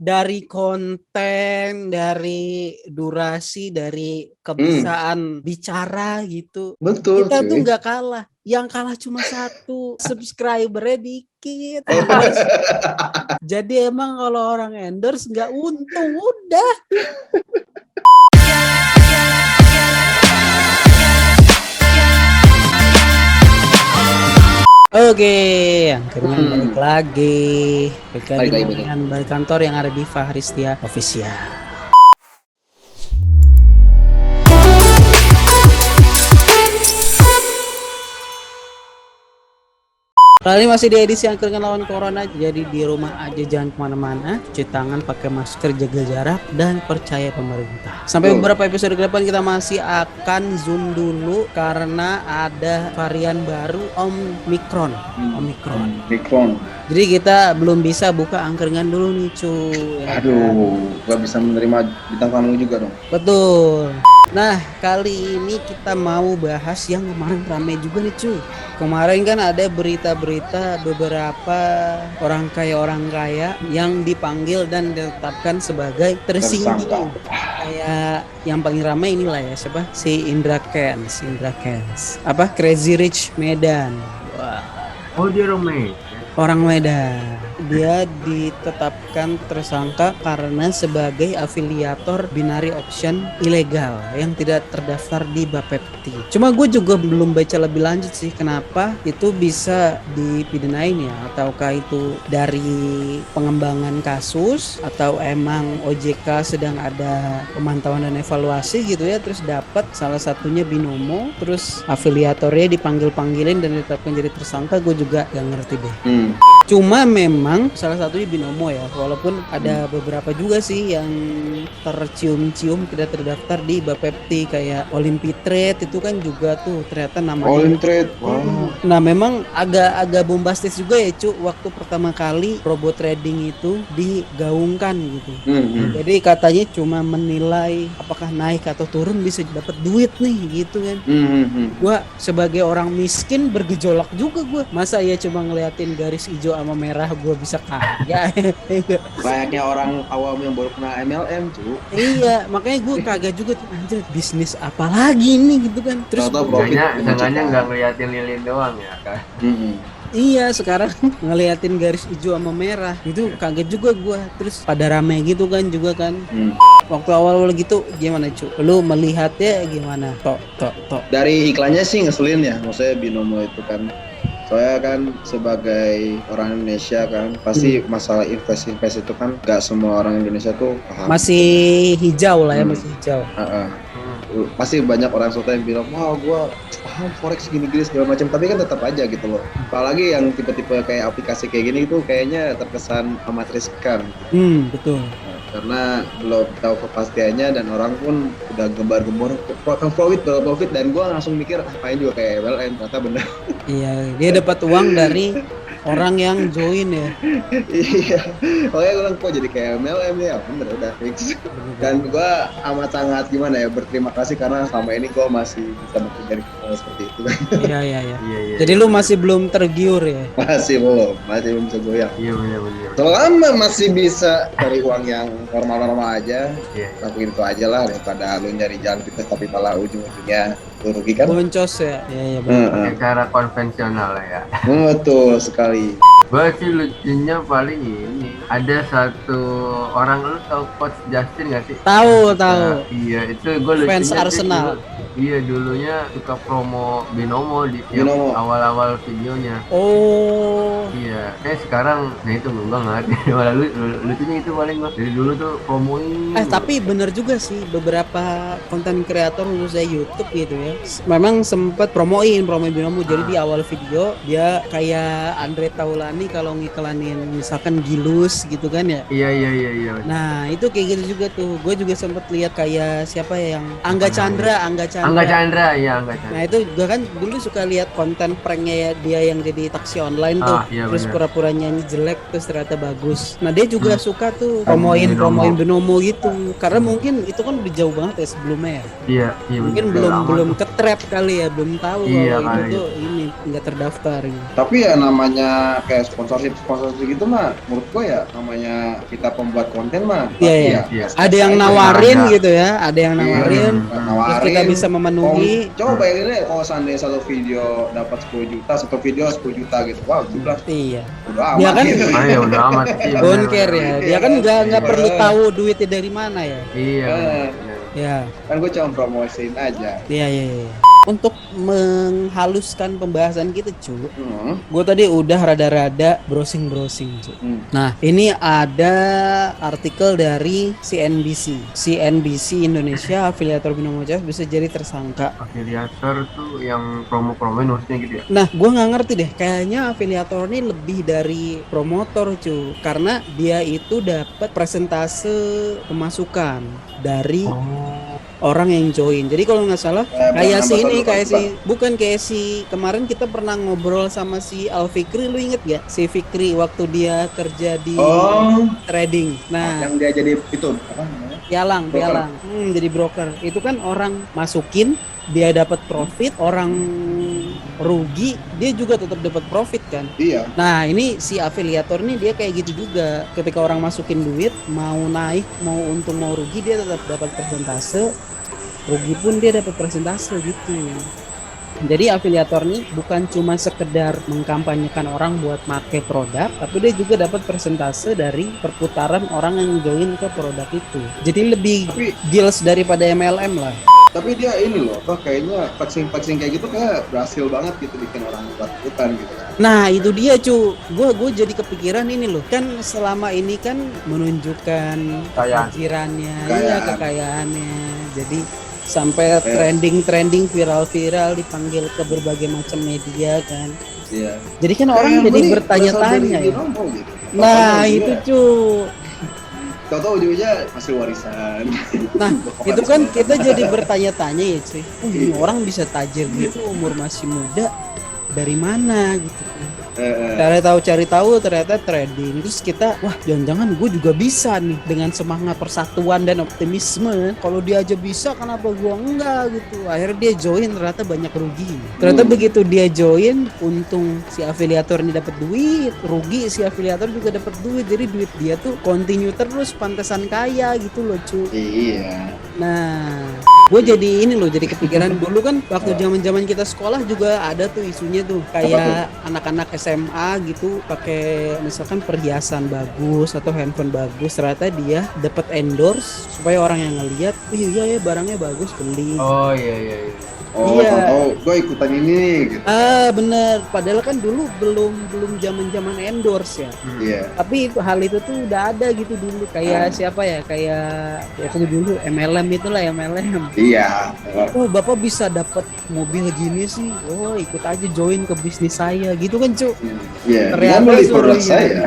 dari konten, dari durasi, dari kebiasaan bicara gitu. Betul, Kita tuh cuy. nggak kalah. Yang kalah cuma satu, subscribernya dikit. Endorse. Jadi emang kalau orang endorse nggak untung, udah. Oke, akhirnya balik lagi. Balik lagi dengan balik kantor yang ada di Fahristia Official. Kali ini masih di edisi Angkringan Lawan Corona. Jadi di rumah aja, jangan kemana-mana. Cuci tangan, pakai masker, jaga jarak, dan percaya pemerintah. Sampai beberapa episode ke depan kita masih akan zoom dulu karena ada varian baru Omicron. Jadi kita belum bisa buka angkringan dulu nih cuy. Aduh, gak bisa menerima bintang tamu juga dong. Betul. Nah, kali ini kita mau bahas yang kemarin rame juga nih cuy. Kemarin kan ada berita-berita beberapa orang kaya yang dipanggil dan ditetapkan sebagai tersangka. Kayak yang paling ramai inilah ya, siapa? Si Indra Kents. Apa? Crazy Rich Medan. Wah. Oh, dia Rome. Orang Medan. Dia ditetapkan tersangka karena sebagai afiliator binary option ilegal yang tidak terdaftar di Bapepti. Cuma gue juga belum baca lebih lanjut sih kenapa itu bisa dipidanain ya, ataukah itu dari pengembangan kasus atau emang OJK sedang ada pemantauan dan evaluasi gitu ya, terus dapat salah satunya binomo, terus afiliatornya dipanggil-panggilin dan ditetapkan jadi tersangka. Gue juga gak ngerti deh. Cuma memang salah satunya binomo ya, walaupun ada beberapa juga sih yang tercium-cium tidak terdaftar di Bapepti, kayak Olympitrade itu kan juga tuh ternyata namanya Olympitrade. Wow. Nah memang agak bombastis juga ya cu, waktu pertama kali robot trading itu digaungkan gitu. Jadi katanya cuma menilai apakah naik atau turun bisa dapat duit nih gitu kan. Gua sebagai orang miskin bergejolak juga gue, masa ya cuma ngeliatin garis hijau sama merah gue bisa kaya. Layaknya orang awam yang baru kena MLM tuh. Iya, makanya gue kaget juga tuh, anjir bisnis apa lagi nih gitu kan. Terus Seenggaknya nggak ngeliatin lilin doang ya kan. Iya, sekarang ngeliatin garis hijau sama merah itu kaget juga gue. Terus pada rame gitu kan juga kan. Waktu awal-awal gitu gimana cu? Lu melihatnya gimana? Tok. Dari iklannya sih ngeselin ya, maksudnya binomo itu kan. Soalnya kan sebagai orang Indonesia kan pasti masalah invest itu kan gak semua orang Indonesia tuh paham. Masih hijau lah ya, masih hijau. Pasti banyak orang Sultan yang bilang, wah gue paham forex gini-gini segala macam, tapi kan tetap aja gitu loh. Apalagi yang tipe-tipe kayak aplikasi kayak gini itu kayaknya terkesan amatiskan. Betul. Karena belum tahu kepastiannya dan orang pun udah gembar-gembor profit, dan gue langsung mikir apain juga kayak MLM, ternyata bener. Iya, dia dapat uang dari orang yang join ya. Iya, makanya gue bilang kok jadi kayak MLM ya, bener udah fix. Dan gue amat sangat gimana ya, berterima kasih karena selama ini gue masih bisa bekerja di seperti itu. Iya. Jadi lu masih belum tergiur ya? Masih belum bisa goyang. Iya benar. Selama masih bisa cari uang yang normal aja, lakuin itu aja lah daripada lu nyari jalan pintas tapi malah ujung-ujungnya lu rugi kan? Boncos ya. Iya benar. Cara konvensional ya. Betul sekali. Gue sih lucunya paling ini, ada satu orang, lu tau Coach Justin gak sih? Tahu. Iya, itu gue lucunya fans Arsenal. Dulunya suka promo binomo di awal-awal videonya. Oh. Iya, sekarang nah itu gue nggak ngerti. Malah lucunya itu paling gue dari dulu tuh promoin. Tapi bener juga sih, beberapa konten kreator khususnya YouTube gitu ya, memang sempat promoin binomo. Jadi di awal video dia kayak Andre Taulani kalau ngiklanin misalkan Gilus gitu kan ya. Iya. Nah itu kayak gitu juga tuh. Gue juga sempet lihat kayak siapa ya yang Angga Chandra. Nah itu gue kan dulu suka lihat konten pranknya ya, dia yang jadi taksi online tuh. Terus pura-pura nyanyi jelek terus ternyata bagus. Nah dia juga suka tuh promoin binomo gitu, karena mungkin itu kan udah jauh banget ya sebelumnya ya. Iya mungkin belum ke trap kali ya, belum tahu kalau itu tuh ini nggak terdaftar gitu. Tapi ya namanya kayak sponsorship gitu mah, menurut gua ya namanya kita pembuat konten mah. Iya, pasti iya. ya, Ada yang biasa aja. nawarin Ada. gitu ya, ada yang nawarin, terus kita bisa memenuhi. Coba bayangin deh kalau seandainya satu video dapat 10 juta, satu video 10 juta gitu. Wah, udah Iya. udah Dia amat kan gitu. Ya udah amat sih. don't care ya. Dia kan nggak Iya. perlu tahu duitnya dari mana ya. Iya. Eh. benar. Ya. Kan gue cuma promosiin aja. Iya, iya, iya. Untuk menghaluskan pembahasan kita, cu, Hmm. gue tadi udah rada-rada browsing, cu. Hmm. Nah, ini ada artikel dari CNBC. CNBC Indonesia, afiliator Binomo Cash bisa jadi tersangka. Afiliator tuh yang promo-promoin maksudnya gitu ya. Nah, gue nggak ngerti deh. Kayaknya afiliator ini lebih dari promotor, cu. Karena dia itu dapat persentase pemasukan dari orang yang join. Jadi kalau nggak salah kayak si ini, bukan kayak si kemarin kita pernah ngobrol sama si Alfikri, lu inget gak? Si Fikri waktu dia kerja di trading. Nah, yang dia jadi itu apa namanya? pialang, Broker. jadi broker. Itu kan orang masukin, dia dapat profit, orang rugi, dia juga tetap dapat profit kan. Iya. Nah, ini si afiliator nih dia kayak gitu juga. Ketika orang masukin duit, mau naik, mau untung, mau rugi, dia tetap dapat persentase. Rugi pun dia dapat persentase gitu. Jadi afiliator nih bukan cuma sekedar mengkampanyekan orang buat make produk, tapi dia juga dapat persentase dari perputaran orang yang join ke produk itu. Jadi lebih deals daripada MLM lah. Tapi dia ini loh, kayaknya vaksin kayak gitu kayak berhasil banget gitu bikin orang ketakutan gitu. Nah itu dia cu, gue jadi kepikiran ini loh, kan selama ini kan menunjukkan kefajirannya, iya kekayaannya, jadi sampai trending viral dipanggil ke berbagai macam media kan. Iya. Jadi kan orang jadi bertanya-tanya ya. Gitu. Nah itu cu. Tahu-tahu ujungnya masih warisan. Nah itu kan kita jadi bertanya-tanya ya cuy. Ini orang bisa tajir gitu umur masih muda, dari mana gitu. Cari tahu ternyata trading. Terus kita, wah jangan-jangan gue juga bisa nih, dengan semangat persatuan dan optimisme. Kalau dia aja bisa, kenapa gue enggak gitu. Akhirnya dia join, ternyata banyak rugi. Ternyata begitu dia join, untung si afiliator ini dapat duit, rugi si afiliator juga dapat duit. Jadi duit dia tuh continue terus, pantesan kaya gitu loh cu. Iya. Nah, gue jadi ini loh, jadi kepikiran dulu kan waktu zaman kita sekolah juga ada tuh isunya tuh kayak anak-anak SMA gitu pakai misalkan perhiasan bagus atau handphone bagus, ternyata dia dapat endorse supaya orang yang ngelihat, iya ya barangnya bagus, beli. Oh iya. Oh, Iya. tahu gue ikutan ini gitu. Bener, padahal kan dulu belum zaman endorse ya. Iya. Tapi hal itu tuh udah ada gitu dulu, kayak siapa ya, kayak waktu dulu MLM itulah, MLM. Iya. Oh bapak bisa dapat mobil gini sih, oh ikut aja join ke bisnis saya gitu kan cu. Iya. Ternyata Beli suruh produk saya.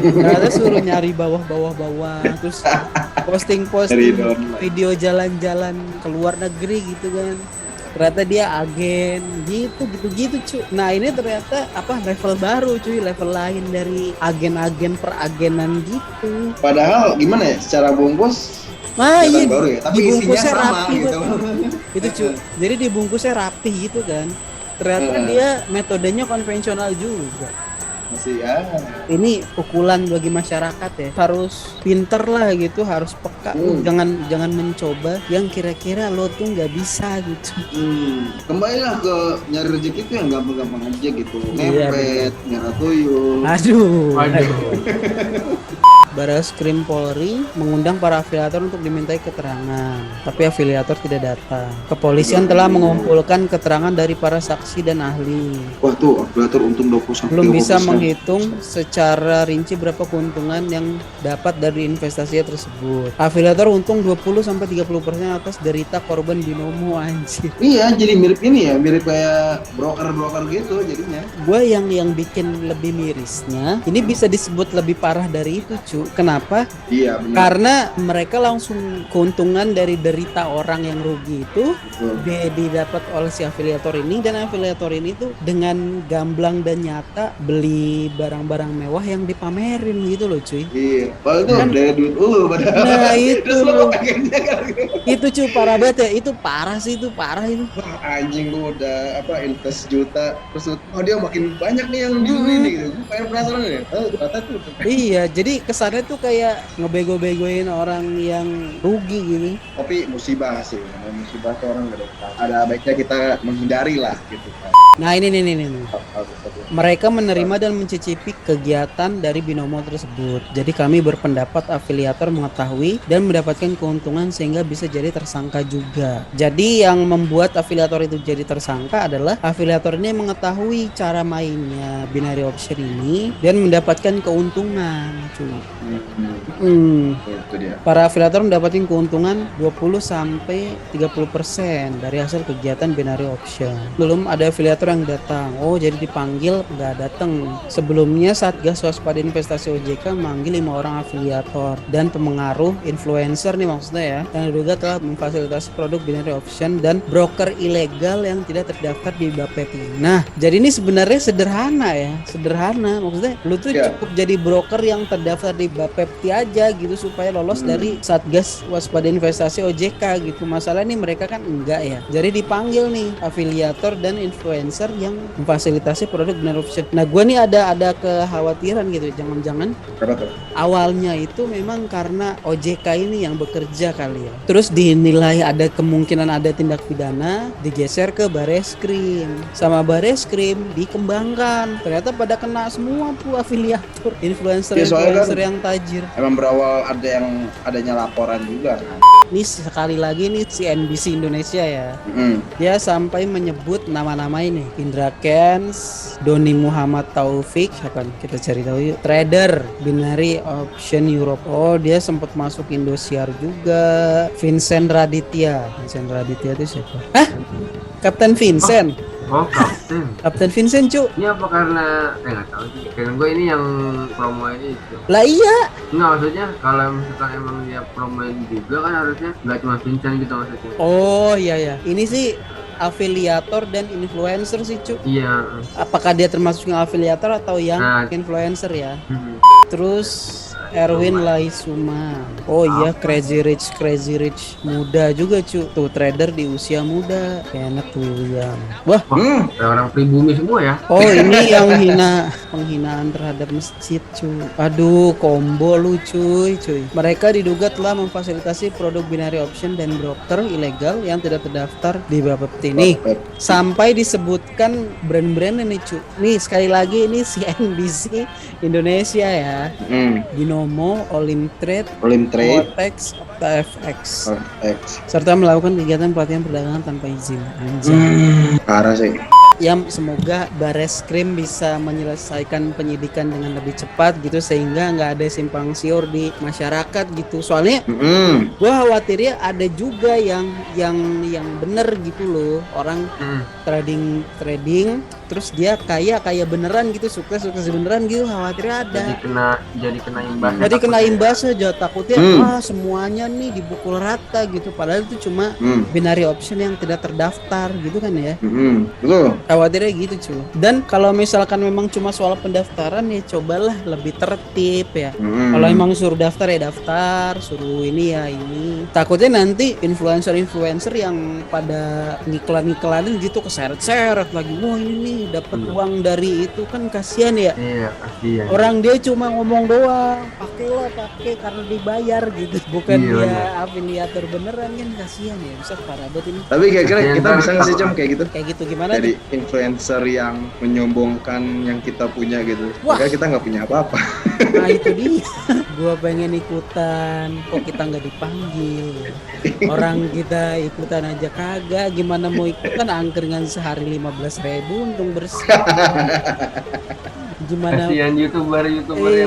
ternyata suruh nyari bawah, terus posting video jalan-jalan ke luar negeri gitu kan. Ternyata dia agen gitu cu. Nah ini ternyata level baru cuy, level lain dari agen-agen peragenan gitu. Padahal gimana ya, secara bungkus Iya, baru ya, tapi isinya dibungkusnya sama rapi gitu. Itu cu. Jadi dibungkusnya rapi gitu kan. Ternyata dia metodenya konvensional juga. Masih ya. Ini pukulan bagi masyarakat ya. Harus pinter lah gitu, harus peka. Jangan mencoba yang kira-kira lo tuh nggak bisa gitu. Kembalilah ke nyari rezeki itu yang gampang-gampang aja gitu. Iya, Ngepet, nyara tuyul. Aduh. Waduh. Bareskrim Polri mengundang para afiliator untuk dimintai keterangan, tapi afiliator tidak datang. Kepolisian telah mengumpulkan keterangan dari para saksi dan ahli. Wah tuh afiliator untung 20 Belum bisa menghitung secara rinci berapa keuntungan yang dapat dari investasi tersebut. Afiliator untung 20-30% atas derita korban binomo, anjir. Iya, jadi mirip ini ya, mirip kayak broker gitu jadinya. Gue yang bikin lebih mirisnya, ini bisa disebut lebih parah dari itu cu. Kenapa? Iya benar. Karena mereka langsung keuntungan dari derita orang yang rugi itu Betul. didapat oleh si afiliator ini, dan afiliator ini tuh dengan gamblang dan nyata beli barang-barang mewah yang dipamerin gitu loh cuy. Iya, padahal tuh Kan- dari duit padahal. Nah, itu Terus lo loh. pengennya kan. Itu cuy parah banget ya, itu parah sih, itu parah itu. Wah anjing, gue udah invest juta, terus dia makin banyak nih yang beli nih gitu. Gue pengen penasaran nih. Ternyata tuh. Iya, jadi kesannya tuh kayak ngebego-begoin orang yang rugi gitu. Tapi musibah sih, namanya musibah tuh orang gak ada tahu. Ada baiknya kita menghindari lah gitu kan. Nah ini nih. Hal tersebut. Mereka menerima dan mencicipi kegiatan dari binomo tersebut. Jadi kami berpendapat afiliator mengetahui dan mendapatkan keuntungan sehingga bisa jadi tersangka juga. Jadi yang membuat afiliator itu jadi tersangka adalah afiliator ini mengetahui cara mainnya binary option ini dan mendapatkan keuntungan, cuy. Itu dia. Para afiliator mendapatkan keuntungan 20 sampai 30% dari hasil kegiatan binary option. Belum ada afiliator yang datang. Oh, jadi dipanggil nggak datang. Sebelumnya Satgas Waspada Investasi OJK memanggil 5 orang afiliator dan pemengaruh influencer nih maksudnya ya, yang diduga telah memfasilitasi produk binary option dan broker ilegal yang tidak terdaftar di Bapepti. Nah, jadi ini sebenarnya sederhana ya, sederhana. Maksudnya lu tuh Ya. cukup jadi broker yang terdaftar di Bapepti aja gitu supaya lolos dari Satgas Waspada Investasi OJK gitu. Masalah nih mereka kan enggak ya. Jadi dipanggil nih afiliator dan influencer yang memfasilitasi produk binary option. Nah, gue nih ada kekhawatiran gitu, jangan-jangan Apa tuh? awalnya itu memang karena OJK ini yang bekerja kali ya. Terus dinilai ada kemungkinan ada tindak pidana, digeser ke Bareskrim. Sama Bareskrim dikembangkan. Ternyata pada kena semua tuh afiliator, influencer-influencer yang tajir. Emang berawal adanya laporan juga kan. Ini sekali lagi nih CNBC Indonesia ya. Dia sampai menyebut nama-nama ini. Indra Kents, Doni Muhammad Taufik, siapa nih? Kita cari tahu yuk. Trader binary option Europe. Oh, dia sempat masuk Indosiar juga. Vincent Raditya. Vincent Raditya itu siapa? Hah? Kapten Vincent. Oh, kapten. Kapten Vincent, cu. Ini apa karena nggak tahu sih. Kayaknya gue ini yang promo ini itu. Lah iya. Nggak, maksudnya kalau misalkan emang dia promoin juga kan harusnya nggak cuma Vincent gitu maksudnya. Oh, iya. Ini sih afiliator dan influencer sih, cu. Iya. Apakah dia termasuk yang afiliator atau yang Nah. influencer ya? Hmm. Terus Erwin Laisuma. Oh iya, Crazy Rich muda juga cu. Tuh trader di usia muda. Kenneth William. Wah, Kayak orang pribumi semua ya. oh ini yang penghinaan terhadap masjid cu. Aduh, combo lu cuy. Mereka diduga telah memfasilitasi produk binary option dan broker ilegal yang tidak terdaftar di Bapepti. Nih, sampai disebutkan brand-brand ini cu. Nih sekali lagi ini CNBC Indonesia ya. Binomo, Olimtrade, Vortex, OptaFX, serta melakukan kegiatan pelatihan perdagangan tanpa izin. Anjir. Parah sih. Yang semoga Bareskrim bisa menyelesaikan penyidikan dengan lebih cepat gitu sehingga nggak ada simpang siur di masyarakat gitu. Soalnya gue khawatirnya ada juga yang bener gitu loh, orang trading terus dia kaya beneran gitu, sukses beneran gitu, khawatirnya ada. Jadi kena imbasnya. Jadi kena imbasnya aja, takutnya semuanya nih dipukul rata gitu, padahal itu cuma binary option yang tidak terdaftar gitu kan ya. Betul. Khawatirnya gitu cuy. Dan kalau misalkan memang cuma soal pendaftaran ya cobalah lebih tertib ya. Kalau emang suruh daftar ya daftar, suruh ini ya ini. Takutnya nanti influencer yang pada ngiklan-ngiklanin gitu keseret-seret lagi. Wah ini nih dapat uang dari itu, kan kasihan ya. Iya, kasihan. Orang dia cuma ngomong doang, pakai karena dibayar gitu. Bukan Iya, dia iya. afiliator beneran, kan kasihan ya. Bisa parah banget ini. Tapi kira-kira Kasihan kita bisa nggak sih banget. Jam kayak gitu? Kayak gitu gimana Jadi nih? influencer yang menyombongkan yang kita punya gitu. Wah. Padahal kita nggak punya apa-apa. Nah itu dia. Gua pengen ikutan, kok kita nggak dipanggil. Orang kita ikutan aja kagak. Gimana mau ikutan, angkringan sehari 15.000 untung bersih. Gimana? Kasihan youtuber yang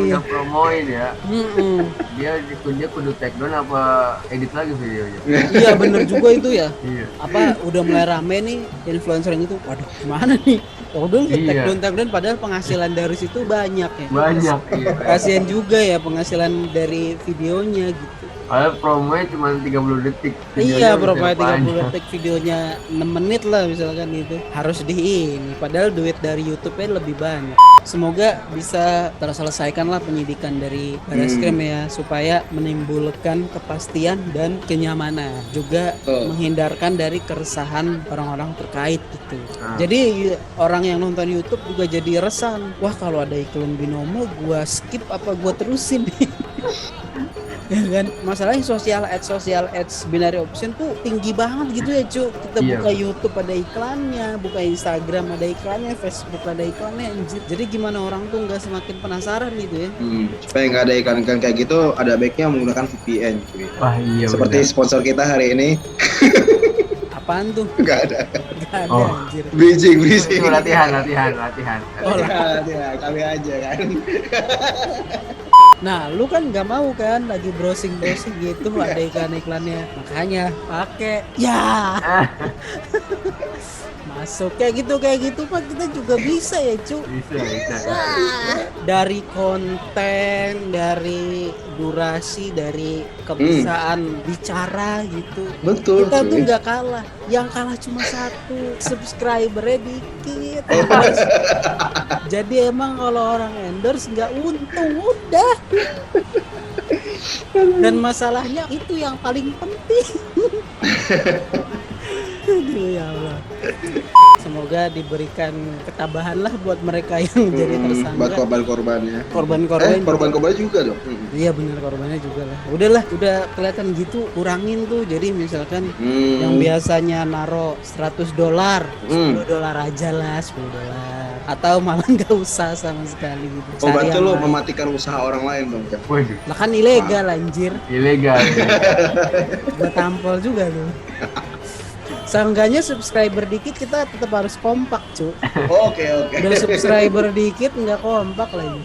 Iya. udah promoin ya. Mm-mm. Dia kudu take down apa edit lagi videonya. Iya bener juga itu ya. Iya. Apa udah mulai rame nih influencer yang itu. Waduh gimana nih? Udah Iya. take down padahal penghasilan dari situ banyak ya. Banyak iya. Kasihan juga ya penghasilan dari videonya gitu. Padahal promonya cuma 30 detik. Iya, Videonya berapa bisa 30 panjang. detik videonya 6 menit lah misalkan itu. Harus di ini. Padahal duit dari YouTube-nya lebih banyak. Semoga bisa terselesaikan lah penyidikan dari Barreskrim ya supaya menimbulkan kepastian dan kenyamanan. Juga menghindarkan dari keresahan orang-orang terkait gitu. Jadi orang yang nonton YouTube juga jadi resah. Wah, kalau ada iklan binomo gua skip apa gua terusin nih. Ya kan masalahnya social ads binary option tuh tinggi banget gitu ya cu. Kita Iya. buka YouTube ada iklannya, buka Instagram ada iklannya, Facebook ada iklannya anjir. Jadi gimana orang tuh nggak semakin penasaran gitu ya. Supaya nggak ada iklan-iklan kayak gitu, ada baiknya menggunakan VPN cuy. Wah iya. Seperti sponsor kita hari ini. Apaan tuh? Nggak ada. Gak ada Oh. anjir. Bridging. Itu latihan. Oh, Ya, kami aja kan. Nah, lu kan nggak mau kan lagi browsing gitu ada iklan-iklannya. Makanya pakai. Ya. Masuk kayak gitu Pak kita juga bisa ya, cu. Bisa. Dari konten, dari durasi, dari kebiasaan bicara gitu. Betul Kita tuh cuy. nggak kalah. Yang kalah cuma satu, subscribernya dikit. Jadi emang kalau orang endorse nggak untung udah. Dan masalahnya itu yang paling penting. Aduh ya Allah. Semoga diberikan ketabahan lah buat mereka yang jadi tersangka. Buat korban-korbannya. Korban-korban juga dong. Iya bener korbannya juga lah. Udahlah, udah kelihatan gitu, kurangin tuh. Jadi misalkan yang biasanya naro $100, $10 aja lah, $10. Atau malah nggak usah sama sekali gitu. Oh, Cari berarti yang lo lain. mematikan usaha orang lain dong, Cak. Waduh, Lah kan ilegal anjir. ilegal. Gua tampol juga tuh. Seenggaknya subscriber dikit kita tetap harus kompak cu. Oke. Udah subscriber dikit nggak kompak lagi.